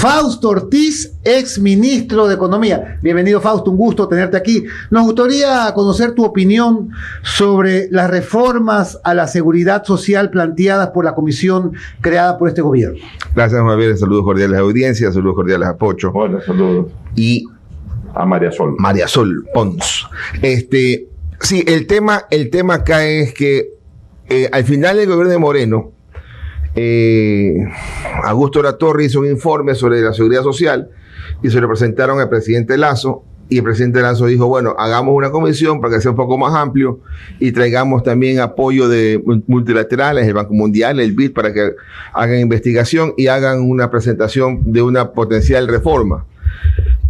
Fausto Ortiz, ex ministro de Economía. Bienvenido, Fausto, un gusto tenerte aquí. Nos gustaría conocer tu opinión sobre las reformas a la seguridad social planteadas por la comisión creada por este gobierno. Gracias, Javier. Saludos cordiales a la audiencia, saludos cordiales a Pocho. Hola, saludos. Y a María Sol. María Sol Pons. Sí, el tema acá es que al final del gobierno de Moreno, Augusto Latorre hizo un informe sobre la seguridad social y se lo presentaron al presidente Lasso, y el presidente Lasso dijo, bueno, hagamos una comisión para que sea un poco más amplio y traigamos también apoyo de multilaterales, el Banco Mundial, el BID, para que hagan investigación y hagan una presentación de una potencial reforma.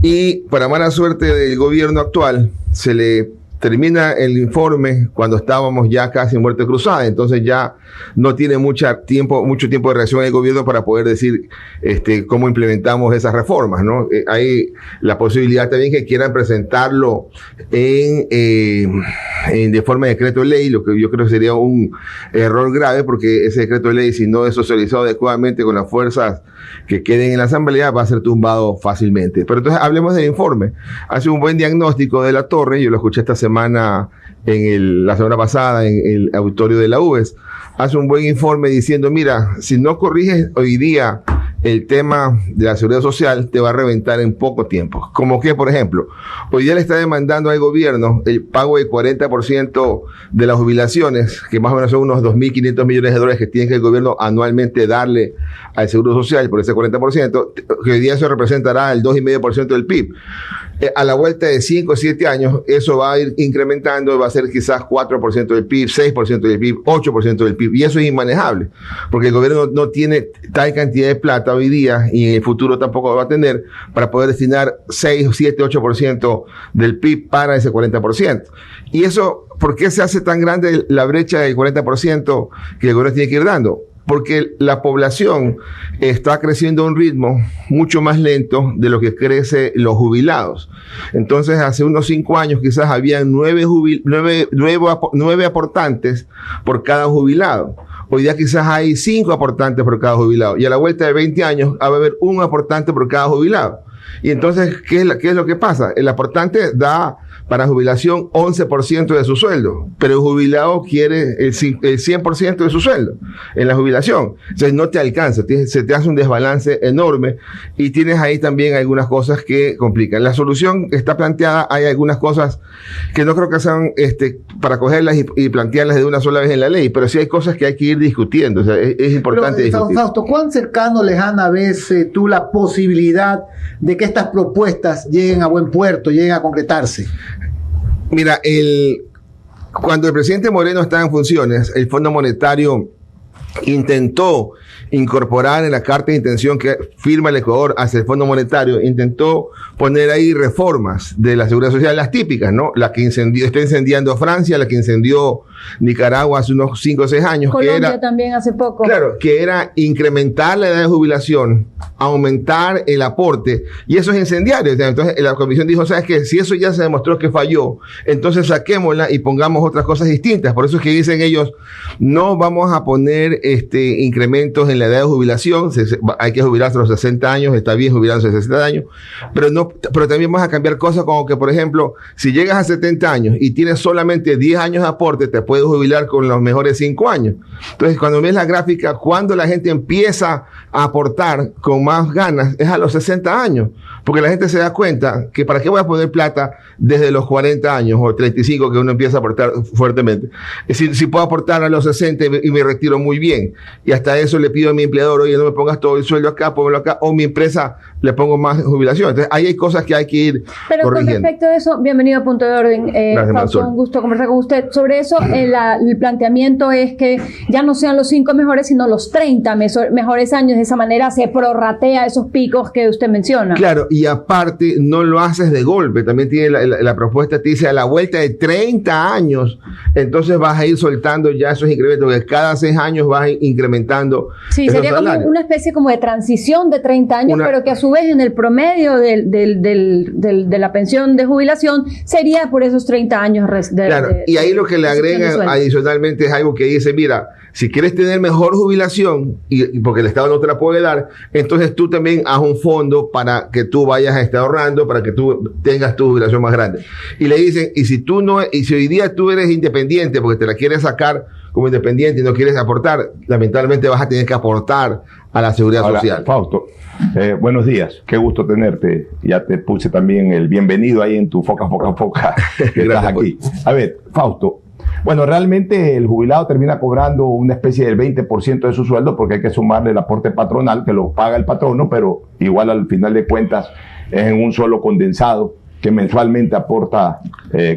Y para mala suerte del gobierno actual, se le termina el informe cuando estábamos ya casi en muerte cruzada, entonces ya no tiene mucho tiempo de reacción el gobierno para poder decir cómo implementamos esas reformas, ¿no? Hay la posibilidad también que quieran presentarlo de forma de decreto de ley, lo que yo creo sería un error grave, porque ese decreto de ley, si no es socializado adecuadamente con las fuerzas que queden en la asamblea, va a ser tumbado fácilmente. Pero entonces hablemos del informe. Hace un buen diagnóstico de Latorre, yo lo escuché esta semana la semana pasada en el auditorio de la UES, hace un buen informe diciendo, mira, si no corriges hoy día el tema de la seguridad social, te va a reventar en poco tiempo. Como que, por ejemplo, hoy día le está demandando al gobierno el pago del 40% de las jubilaciones, que más o menos son unos 2.500 millones de dólares que tiene que el gobierno anualmente darle al Seguro Social por ese 40%, que hoy día eso representará el 2,5% del PIB. A la vuelta de 5 o 7 años, eso va a ir incrementando, va a ser quizás 4% del PIB, 6% del PIB, 8% del PIB, y eso es inmanejable, porque el gobierno no tiene tal cantidad de plata hoy día, y en el futuro tampoco lo va a tener, para poder destinar 6, 7, 8% del PIB para ese 40%. Y eso, ¿por qué se hace tan grande la brecha del 40% que el gobierno tiene que ir dando? Porque la población está creciendo a un ritmo mucho más lento de lo que crecen los jubilados. Entonces, hace unos 5 años quizás había 9 aportantes por cada jubilado. Hoy día quizás hay 5 aportantes por cada jubilado. Y a la vuelta de 20 años va a haber un aportante por cada jubilado. Y entonces, ¿qué es lo que pasa? El aportante da para jubilación 11% de su sueldo, pero el jubilado quiere el 100% de su sueldo en la jubilación. Entonces no te alcanza, se te hace un desbalance enorme, y tienes ahí también algunas cosas que complican. La solución está planteada, hay algunas cosas que no creo que sean para cogerlas y plantearlas de una sola vez en la ley, pero sí hay cosas que hay que ir discutiendo. O sea, es importante discutir. Fausto, ¿cuán cercano, lejana ves tú la posibilidad de que estas propuestas lleguen a buen puerto, lleguen a concretarse? Mira, cuando el presidente Moreno estaba en funciones, el Fondo Monetario intentó incorporar en la carta de intención que firma el Ecuador hacia el Fondo Monetario, intentó poner ahí reformas de la seguridad social, las típicas, ¿no? La que está incendiando Francia, la que incendió Nicaragua hace unos 5 o 6 años. Colombia también hace poco. Claro, que era incrementar la edad de jubilación, aumentar el aporte, y eso es incendiario. Entonces la comisión dijo, ¿sabes qué? Si eso ya se demostró que falló, entonces saquémosla y pongamos otras cosas distintas. Por eso es que dicen ellos, no vamos a poner incrementos en la edad de jubilación, hay que jubilarse a los 60 años, está bien jubilarse a los 60 años, pero también vamos a cambiar cosas como que, por ejemplo, si llegas a 70 años y tienes solamente 10 años de aporte, te puedes jubilar con los mejores 5 años. Entonces, cuando ves la gráfica, cuando la gente empieza a aportar con más ganas, es a los 60 años, porque la gente se da cuenta que para qué voy a poner plata desde los 40 años o 35 que uno empieza a aportar fuertemente. Si puedo aportar a los 60 y me retiro muy bien, y hasta eso le pido a mi empleador, oye, no me pongas todo el sueldo acá, póngalo acá, o mi empresa le pongo más jubilación. Entonces, ahí hay cosas que hay que ir corrigiendo. Con respecto a eso, bienvenido a Punto de Orden. Fausto, un gusto conversar con usted. Sobre eso, el planteamiento es que ya no sean los 5 mejores, sino los 30 mejores años. De esa manera se prorratea esos picos que usted menciona. Claro, y aparte no lo haces de golpe, también tiene la propuesta, te dice a la vuelta de 30 años, entonces vas a ir soltando ya esos incrementos, porque cada 6 años vas incrementando. Sí, sería salarios. Como una especie como de transición de 30 años, pero que a su vez en el promedio de la pensión de jubilación sería por esos 30 años. Claro, y ahí lo que le agregan adicionalmente es algo que dice, mira, si quieres tener mejor jubilación, y porque el Estado no te la puede dar, entonces tú también haz un fondo para que tú vayas a estar ahorrando, para que tú tengas tu jubilación más grande. Y le dicen, y si hoy día tú eres independiente, porque te la quieres sacar como independiente y no quieres aportar, lamentablemente vas a tener que aportar a la seguridad social. Fausto, buenos días, qué gusto tenerte. Ya te puse también el bienvenido ahí en tu foca que estás aquí. A ver, Fausto, bueno, realmente el jubilado termina cobrando una especie del 20% de su sueldo porque hay que sumarle el aporte patronal que lo paga el patrono, pero igual al final de cuentas es en un solo condensado que mensualmente aporta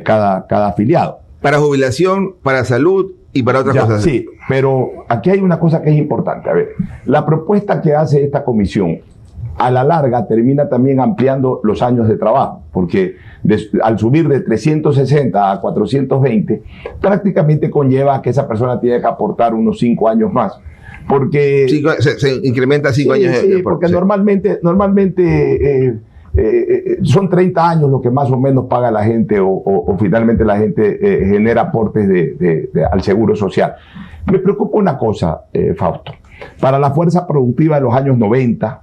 cada afiliado. Para jubilación, para salud y para otras cosas. Sí, pero aquí hay una cosa que es importante. A ver, la propuesta que hace esta comisión a la larga termina también ampliando los años de trabajo, porque al subir de 360 a 420, prácticamente conlleva que esa persona tiene que aportar unos 5 años más. Porque se incrementa 5 años. Sí, porque normalmente son 30 años lo que más o menos paga la gente o finalmente la gente genera aportes al seguro social. Me preocupa una cosa, Fausto. Para la fuerza productiva de los años 90,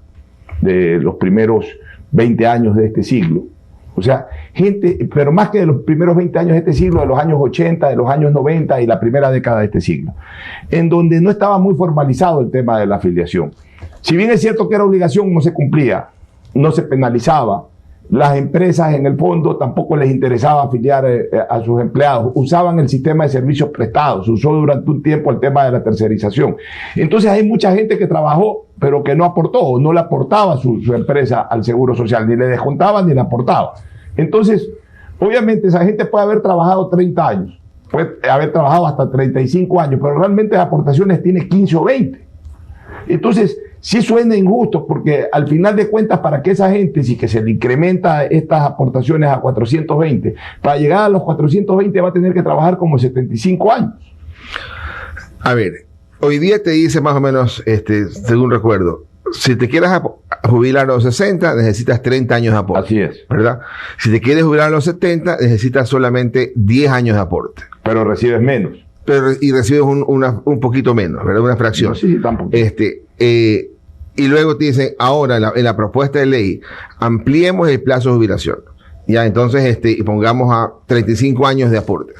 de los primeros 20 años de este siglo, o sea, gente, pero más que de los primeros 20 años de este siglo, de los años 80, de los años 90 y la primera década de este siglo, en donde no estaba muy formalizado el tema de la afiliación. Si bien es cierto que era obligación, no se cumplía, no se penalizaba. Las empresas en el fondo tampoco les interesaba afiliar a sus empleados. Usaban el sistema de servicios prestados. Se usó durante un tiempo el tema de la tercerización. Entonces hay mucha gente que trabajó, pero que no aportó, no le aportaba su empresa al seguro social, ni le descontaba ni le aportaba. Entonces, obviamente esa gente puede haber trabajado 30 años, puede haber trabajado hasta 35 años, pero realmente las aportaciones tiene 15 o 20. Entonces, sí suena injusto porque al final de cuentas para que esa gente, si que se le incrementa estas aportaciones a 420, para llegar a los 420 va a tener que trabajar como 75 años. A ver, hoy día te dice más o menos, según recuerdo, si te quieres jubilar a los 60, necesitas 30 años de aporte. Así es. ¿Verdad? Si te quieres jubilar a los 70, necesitas solamente 10 años de aporte. Pero recibes menos. Y recibes un poquito menos, ¿verdad? Una fracción. No, sí, tampoco. Y luego te dicen, ahora en la propuesta de ley, ampliemos el plazo de jubilación. Ya, entonces, y pongamos a 35 años de aporte.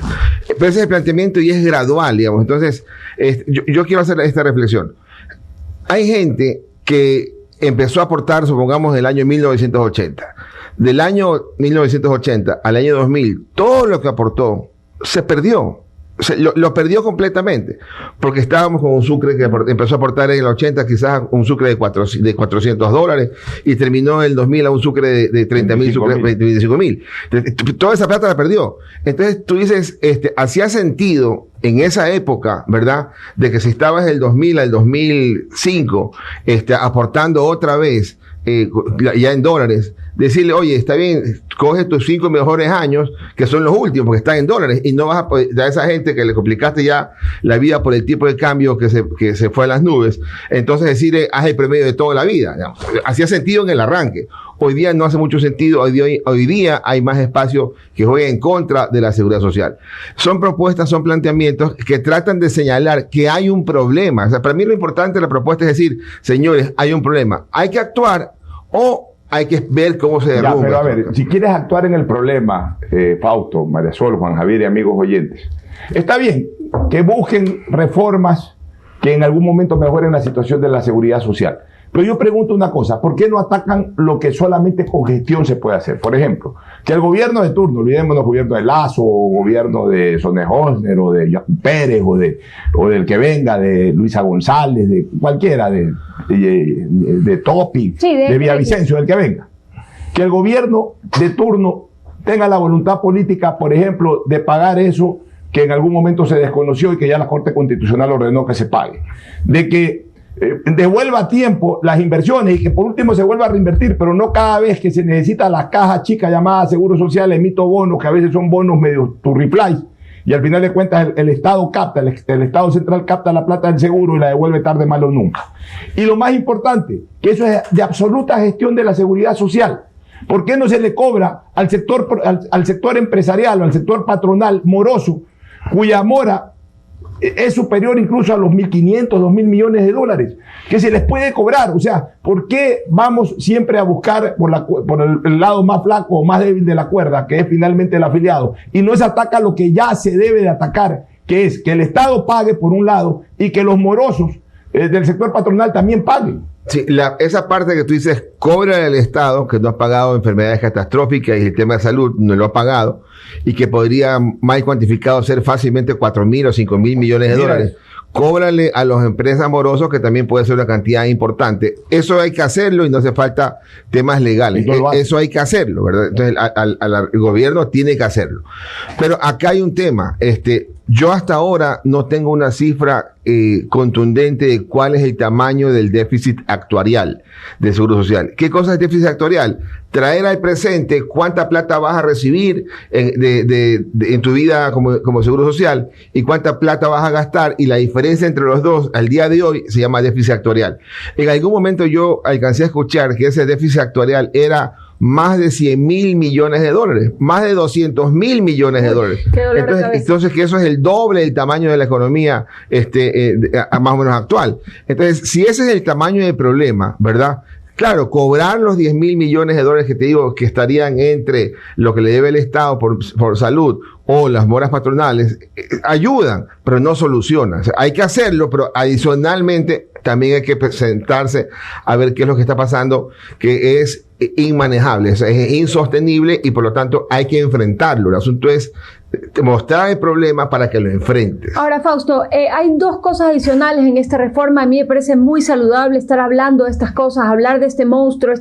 Pero ese es el planteamiento y es gradual, digamos. Entonces, yo quiero hacer esta reflexión. Hay gente que empezó a aportar, supongamos, en el año 1980. Del año 1980 al año 2000, todo lo que aportó se perdió. Lo perdió completamente, porque estábamos con un sucre que empezó a aportar en el 80 quizás un sucre de $400 y terminó en el 2000 a un sucre de 30.000, 25.000. Toda esa plata la perdió. Entonces tú dices, hacía sentido en esa época, ¿verdad? De que si estabas del 2000 al 2005, aportando otra vez, ya en dólares, decirle, oye, está bien, coge tus 5 mejores años, que son los últimos, porque están en dólares, y no vas a poder, a esa gente que le complicaste ya la vida por el tipo de cambio que se fue a las nubes, entonces decirle, haz el promedio de toda la vida. Digamos. Hacía sentido en el arranque. Hoy día no hace mucho sentido, hoy día hay más espacio que juega en contra de la seguridad social. Son propuestas, son planteamientos que tratan de señalar que hay un problema. O sea, para mí lo importante de la propuesta es decir, señores, hay un problema, hay que actuar o hay que ver cómo se derrumba. Pero a ver, si quieres actuar en el problema, Fausto, María Sol, Juan Javier y amigos oyentes, está bien que busquen reformas que en algún momento mejoren la situación de la seguridad social. Pero yo pregunto una cosa, ¿por qué no atacan lo que solamente con gestión se puede hacer? Por ejemplo, que el gobierno de turno, olvidémonos gobierno de Lazo, o gobierno de Sonne Hosner, o de Pérez, o del que venga, de Luisa González, de cualquiera, de Topi, sí, de Villavicencio, del que venga. Que el gobierno de turno tenga la voluntad política, por ejemplo, de pagar eso que en algún momento se desconoció y que ya la Corte Constitucional ordenó que se pague. De que devuelva a tiempo las inversiones y que por último se vuelva a reinvertir, pero no cada vez que se necesita la caja chica llamada Seguro Social, emito bonos, que a veces son bonos medio turriplay, y al final de cuentas el Estado capta, el Estado central capta la plata del seguro y la devuelve tarde, mal o nunca. Y lo más importante, que eso es de absoluta gestión de la seguridad social. ¿Por qué no se le cobra al sector empresarial o al sector patronal moroso, cuya mora es superior incluso a los 1.500, 2.000 millones de dólares, que se les puede cobrar? O sea, ¿por qué vamos siempre a buscar por el lado más flaco o más débil de la cuerda, que es finalmente el afiliado? Y no se ataca lo que ya se debe de atacar, que es que el Estado pague por un lado y que los morosos del sector patronal también paguen. Sí, esa parte que tú dices, cobra el Estado, que no ha pagado enfermedades catastróficas y el tema de salud no lo ha pagado, y que podría, mal cuantificado, ser fácilmente 4.000 o 5.000 millones de dólares. Cóbrale a las empresas morosos, que también puede ser una cantidad importante. Eso hay que hacerlo y no hace falta temas legales. Eso hay que hacerlo, ¿verdad? Entonces, el gobierno tiene que hacerlo. Pero acá hay un tema. Yo hasta ahora no tengo una cifra contundente de cuál es el tamaño del déficit actuarial de Seguro Social. ¿Qué cosa es déficit actuarial? Traer al presente cuánta plata vas a recibir en tu vida como Seguro Social y cuánta plata vas a gastar, y la diferencia entre los dos al día de hoy se llama déficit actuarial. En algún momento yo alcancé a escuchar que ese déficit actuarial era más de 100.000 millones de dólares, más de 200.000 millones de dólares. Entonces, que eso es el doble del tamaño de la economía más o menos actual. Entonces, si ese es el tamaño del problema, ¿verdad? Claro, cobrar los 10.000 millones de dólares que te digo que estarían entre lo que le debe el Estado por salud o las moras patronales, ayudan, pero no solucionan. O sea, hay que hacerlo, pero adicionalmente también hay que sentarse a ver qué es lo que está pasando, que es inmanejable, o sea, es insostenible, y por lo tanto hay que enfrentarlo. El asunto es mostrar el problema para que lo enfrentes. Ahora, Fausto, hay dos cosas adicionales en esta reforma. A mí me parece muy saludable estar hablando de estas cosas, hablar de este monstruo,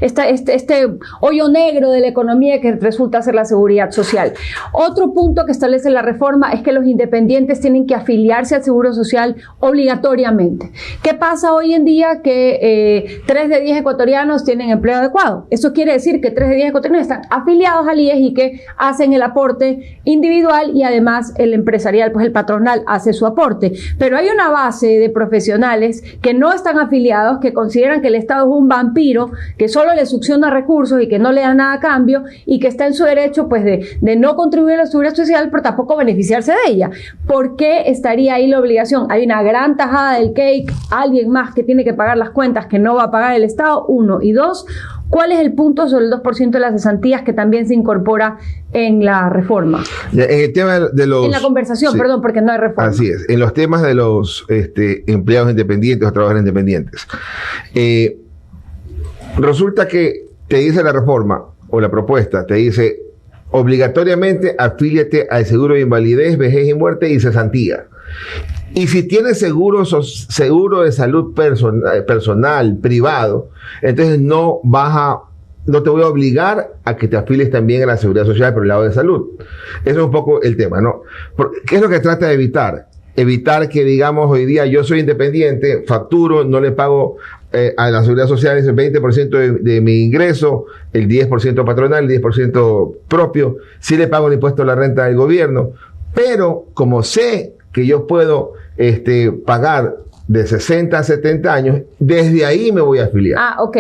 este hoyo negro de la economía que resulta ser la seguridad social. Otro punto que establece la reforma es que los independientes tienen que afiliarse al Seguro Social obligatoriamente. ¿Qué pasa hoy en día? Que 3 de 10 ecuatorianos tienen empleo adecuado. Eso quiere decir que 3 de 10 ecuatorianos están afiliados al IES y que hacen el aporte individual, y además el empresarial, pues el patronal, hace su aporte. Pero hay una base de profesionales que no están afiliados, que consideran que el Estado es un vampiro, que solo le succiona recursos y que no le da nada a cambio, y que está en su derecho pues de no contribuir a la seguridad social, pero tampoco beneficiarse de ella. ¿Por qué estaría ahí la obligación? Hay una gran tajada del cake, alguien más que tiene que pagar las cuentas que no va a pagar el Estado, 1. Y 2, ¿cuál es el punto sobre el 2% de las cesantías que también se incorpora en la reforma? En el tema de los... En la conversación, sí, perdón, porque no hay reforma. Así es. En los temas de los empleados independientes o trabajadores independientes. Resulta que te dice la reforma o la propuesta, te dice obligatoriamente afíliate al seguro de invalidez, vejez y muerte y cesantía. Y si tienes seguro de salud personal, privado, entonces no te voy a obligar a que te afilies también a la seguridad social por el lado de salud. Eso es un poco el tema, ¿no? ¿Qué es lo que trata de evitar? Evitar que, digamos, hoy día yo soy independiente, facturo, no le pago a la seguridad social es el 20% de mi ingreso, el 10% patronal, el 10% propio, sí le pago el impuesto a la renta del gobierno, pero como sé que yo puedo pagar de 60 a 70 años, desde ahí me voy a afiliar. Ah, ok.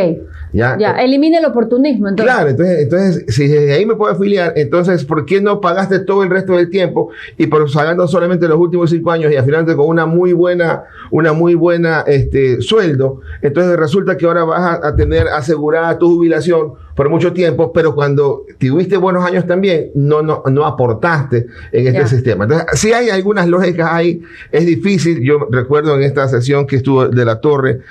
Ya, elimine el oportunismo. Entonces. Claro, entonces, si desde ahí me puedo afiliar, entonces, ¿por qué no pagaste todo el resto del tiempo y pagando solamente los últimos 5 años y afiliándote con una muy buena sueldo? Entonces resulta que ahora vas a tener asegurada tu jubilación por mucho tiempo, pero cuando tuviste buenos años también, no aportaste en este sistema. Entonces, sí hay algunas lógicas ahí, es difícil. Yo recuerdo en esta sesión que estuvo de la Torre,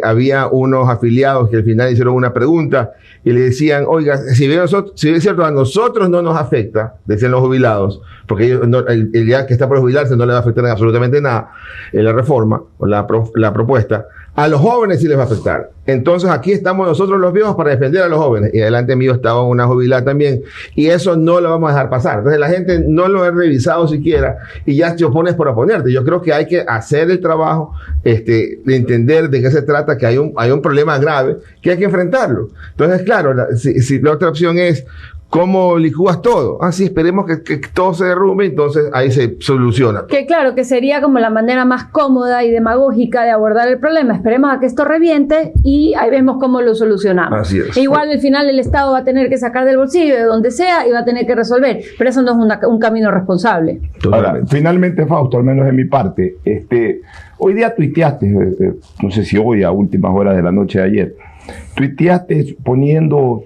había unos afiliados que al final hicieron una pregunta y le decían, oiga, si es cierto, a nosotros no nos afecta, decían los jubilados, porque ellos el día que está por jubilarse no le va a afectar absolutamente nada la reforma o la propuesta. A los jóvenes sí les va a afectar. Entonces aquí estamos nosotros los viejos para defender a los jóvenes. Y adelante mío estaba una jubilada también. Y eso no lo vamos a dejar pasar. Entonces la gente no lo ha revisado siquiera y ya te opones por oponerte. Yo creo que hay que hacer el trabajo, de entender de qué se trata, que hay un problema grave que hay que enfrentarlo. Entonces, claro, si la otra opción es ¿cómo licúas todo? Sí, esperemos que todo se derrumbe, entonces ahí se soluciona. Que claro, que sería como la manera más cómoda y demagógica de abordar el problema. Esperemos a que esto reviente y ahí vemos cómo lo solucionamos. Así es. Igual al final el Estado va a tener que sacar del bolsillo de donde sea y va a tener que resolver, pero eso no es un camino responsable. Ahora, finalmente, Fausto, al menos de mi parte, hoy día tuiteaste, no sé si hoy a últimas horas de la noche de ayer, tuiteaste poniendo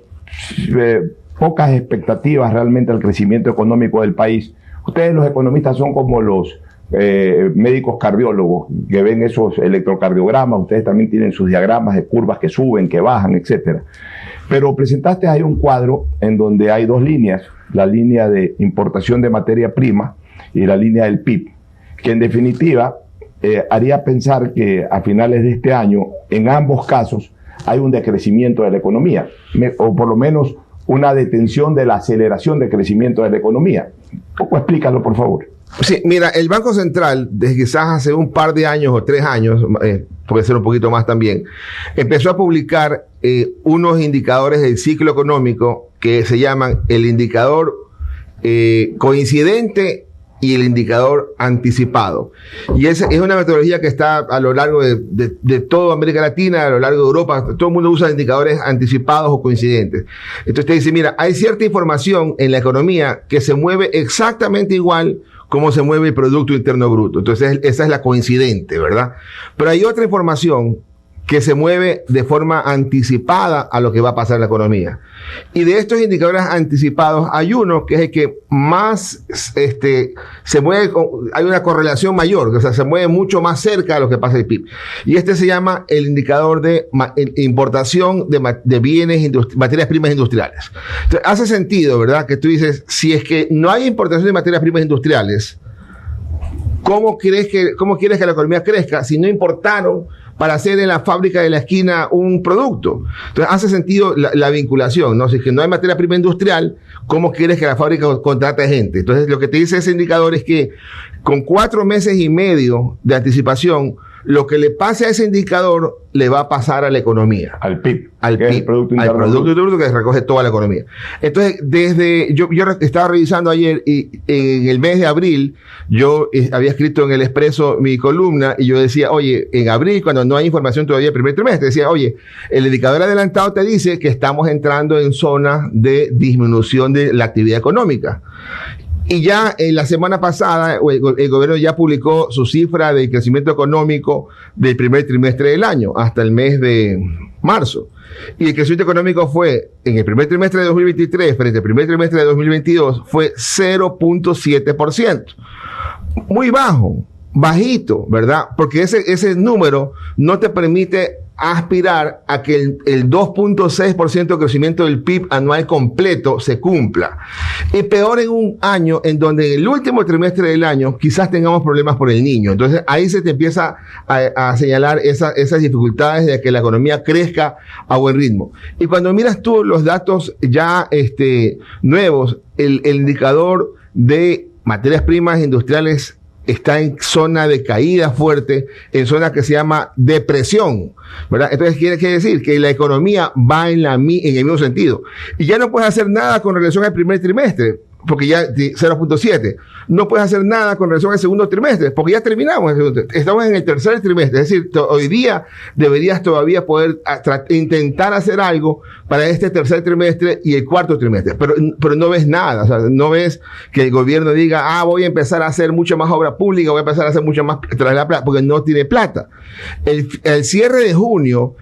pocas expectativas realmente al crecimiento económico del país. Ustedes los economistas son como los médicos cardiólogos que ven esos electrocardiogramas, ustedes también tienen sus diagramas de curvas que suben, que bajan, etcétera. Pero presentaste ahí un cuadro en donde hay dos líneas, la línea de importación de materia prima y la línea del PIB, que en definitiva haría pensar que a finales de este año, en ambos casos, hay un decrecimiento de la economía, o por lo menos una detención de la aceleración de crecimiento de la economía. Un poco explícalo, por favor. Sí, mira, el Banco Central, desde quizás hace un par de años o 3 años, puede ser un poquito más también, empezó a publicar unos indicadores del ciclo económico que se llaman el indicador coincidente y el indicador anticipado. Y esa es una metodología que está a lo largo de toda América Latina, a lo largo de Europa. Todo el mundo usa indicadores anticipados o coincidentes. Entonces te dice, mira, hay cierta información en la economía que se mueve exactamente igual como se mueve el Producto Interno Bruto. Entonces esa es la coincidente, ¿verdad? Pero hay otra información que se mueve de forma anticipada a lo que va a pasar en la economía. Y de estos indicadores anticipados hay uno que es el que más se mueve, hay una correlación mayor, o sea, se mueve mucho más cerca de lo que pasa en el PIB. Y este se llama el indicador de importación de bienes, materias primas industriales. Entonces, hace sentido, ¿verdad? Que tú dices, si es que no hay importación de materias primas industriales, ¿cómo quieres que la economía crezca si no importaron para hacer en la fábrica de la esquina un producto? Entonces hace sentido la vinculación, ¿no? Si es que no hay materia prima industrial, ¿cómo quieres que la fábrica contrate gente? Entonces lo que te dice ese indicador es que con 4 meses y medio de anticipación, lo que le pase a ese indicador le va a pasar a la economía. Al PIB. Al PIB. El Producto Interno Bruto que recoge toda la economía. Entonces, yo estaba revisando ayer y en el mes de abril, yo había escrito en El Expreso mi columna y yo decía, oye, en abril, cuando no hay información todavía del primer trimestre, decía, oye, el indicador adelantado te dice que estamos entrando en zona de disminución de la actividad económica. Y ya en la semana pasada el gobierno ya publicó su cifra de crecimiento económico del primer trimestre del año hasta el mes de marzo. Y el crecimiento económico fue en el primer trimestre de 2023 frente al primer trimestre de 2022 fue 0.7%. Muy bajo, bajito, ¿verdad? Porque ese número no te permite aspirar a que el 2.6% de crecimiento del PIB anual completo se cumpla. Y peor en un año en donde en el último trimestre del año quizás tengamos problemas por el niño. Entonces ahí se te empieza a señalar esas dificultades de que la economía crezca a buen ritmo. Y cuando miras tú los datos ya nuevos, el indicador de materias primas industriales está en zona de caída fuerte, en zona que se llama depresión, ¿verdad? Entonces quiere decir que la economía va en el mismo sentido. Y ya no puedes hacer nada con relación al primer trimestre, porque ya 0.7. No puedes hacer nada con relación al segundo trimestre, porque ya terminamos el segundo trimestre. Estamos en el tercer trimestre, es decir, hoy día deberías todavía poder intentar hacer algo para este tercer trimestre y el cuarto trimestre, pero no ves nada, o sea, no ves que el gobierno diga, voy a empezar a hacer mucha más obra pública, voy a empezar a hacer mucho más tras la plata, porque no tiene plata. El cierre de junio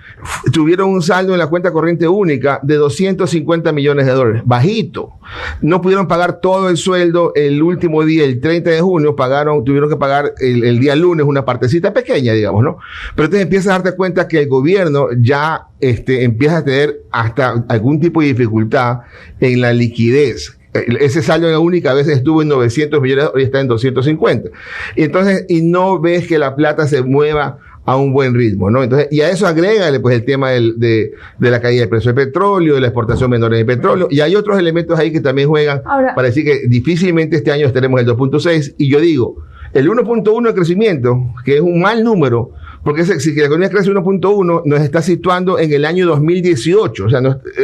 tuvieron un saldo en la cuenta corriente única de $250 millones, bajito. No pudieron pagar todo el sueldo el último día, el 30 de junio, tuvieron que pagar el día lunes una partecita pequeña, digamos, ¿no? Pero entonces empiezas a darte cuenta que el gobierno ya empieza a tener hasta algún tipo de dificultad en la liquidez. Ese saldo en la única a veces estuvo en 900 millones, hoy está en 250. Y entonces, no ves que la plata se mueva a un buen ritmo, ¿no? Entonces, y a eso agrégale pues el tema de la caída del precio del petróleo, de la exportación menor de petróleo, y hay otros elementos ahí que también juegan para decir que difícilmente este año estaremos en el 2.6, y yo digo, el 1.1 de crecimiento, que es un mal número, porque si la economía crece 1.1, nos está situando en el año 2018. O sea,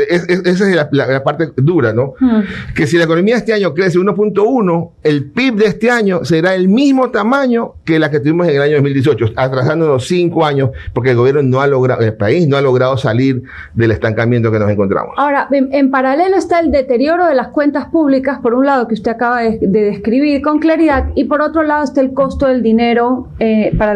esa es la parte dura, ¿no? Que si la economía este año crece 1.1, el PIB de este año será el mismo tamaño que la que tuvimos en el año 2018, atrasándonos 5 años, porque el gobierno no ha logrado, el país no ha logrado salir del estancamiento que nos encontramos. Ahora, en paralelo está el deterioro de las cuentas públicas, por un lado, que usted acaba de describir con claridad, y por otro lado está el costo del dinero para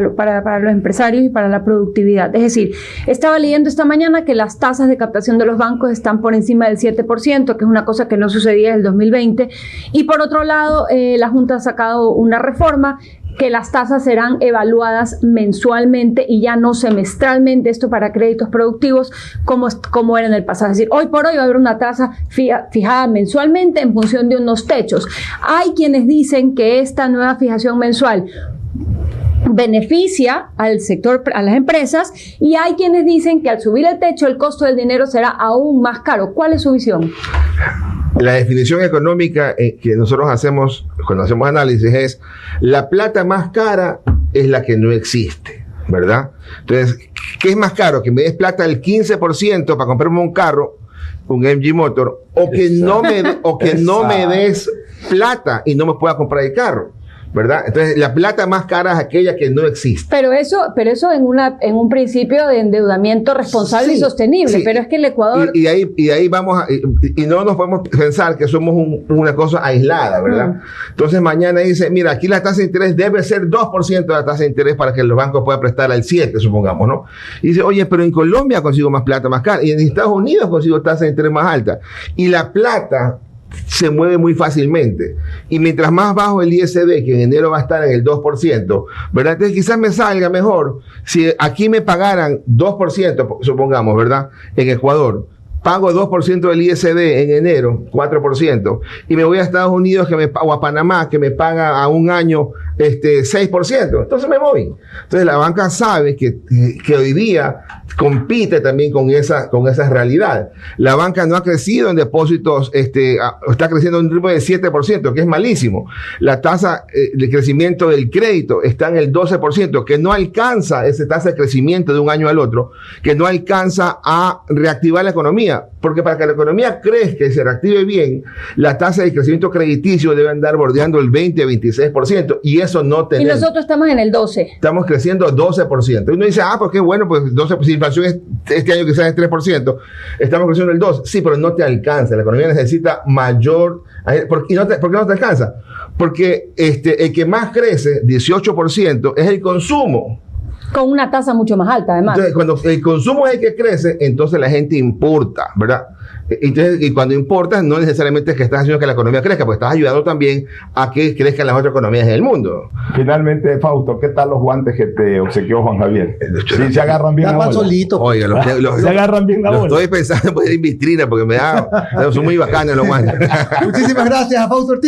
los empresarios y para la productividad. Es decir, estaba leyendo esta mañana que las tasas de captación de los bancos están por encima del 7%, que es una cosa que no sucedía desde el 2020, y por otro lado, la Junta ha sacado una reforma que las tasas serán evaluadas mensualmente y ya no semestralmente, esto para créditos productivos, como era en el pasado. Es decir, hoy por hoy va a haber una tasa fijada mensualmente en función de unos techos. Hay quienes dicen que esta nueva fijación mensual beneficia al sector, a las empresas, y hay quienes dicen que al subir el techo el costo del dinero será aún más caro. ¿Cuál es su visión? La definición económica que nosotros hacemos cuando hacemos análisis es: la plata más cara es la que no existe, ¿verdad? Entonces, ¿qué es más caro? Que me des plata del 15% para comprarme un carro, un MG Motor, o que no me des plata y no me pueda comprar el carro, ¿verdad? Entonces, la plata más cara es aquella que no existe. Pero eso en un principio de endeudamiento responsable y sostenible. Sí. Pero es que el Ecuador... Y ahí vamos y no nos podemos pensar que somos una cosa aislada, ¿verdad? Entonces, mañana dice, mira, aquí la tasa de interés debe ser 2% de la tasa de interés para que los bancos puedan prestar al 7%, supongamos, ¿no? Y dice, oye, pero en Colombia consigo más plata más cara, y en Estados Unidos consigo tasa de interés más alta. Y la plata se mueve muy fácilmente, y mientras más bajo el ISD, que en enero va a estar en el 2%, ¿verdad? Entonces quizás me salga mejor si aquí me pagaran 2%, supongamos, ¿verdad? En Ecuador pago 2% del ISD en enero, 4%, y me voy a Estados Unidos o a Panamá, que me paga a un año 6%. Entonces me voy. Entonces la banca sabe que hoy día compite también con esa realidad. La banca no ha crecido en depósitos, está creciendo a un ritmo de 7%, que es malísimo. La tasa de crecimiento del crédito está en el 12%, que no alcanza esa tasa de crecimiento de un año al otro, que no alcanza a reactivar la economía. Porque para que la economía crezca y se reactive bien, la tasa de crecimiento crediticio debe andar bordeando el 20-26%, y eso no tenemos. Y nosotros estamos en el 12%. Estamos creciendo 12%. Y uno dice, pues qué bueno, pues 12%, si la inflación este año quizás es 3%, estamos creciendo el 2%. Sí, pero no te alcanza. La economía necesita mayor... ¿Por qué no te alcanza? Porque el que más crece, 18%, es el consumo. Con una tasa mucho más alta, además. Entonces, cuando el consumo es el que crece, entonces la gente importa, ¿verdad? Entonces, y cuando importas, no necesariamente es que estás haciendo que la economía crezca, porque estás ayudando también a que crezcan las otras economías del mundo. Finalmente, Fausto, ¿qué tal los guantes que te obsequió Juan Javier? Sí, se agarran bien la bola. Solito. Oiga, se agarran bien la bola. Estoy pensando en poner en vitrina, porque son muy bacanas los guantes. Muchísimas gracias a Fausto Ortiz.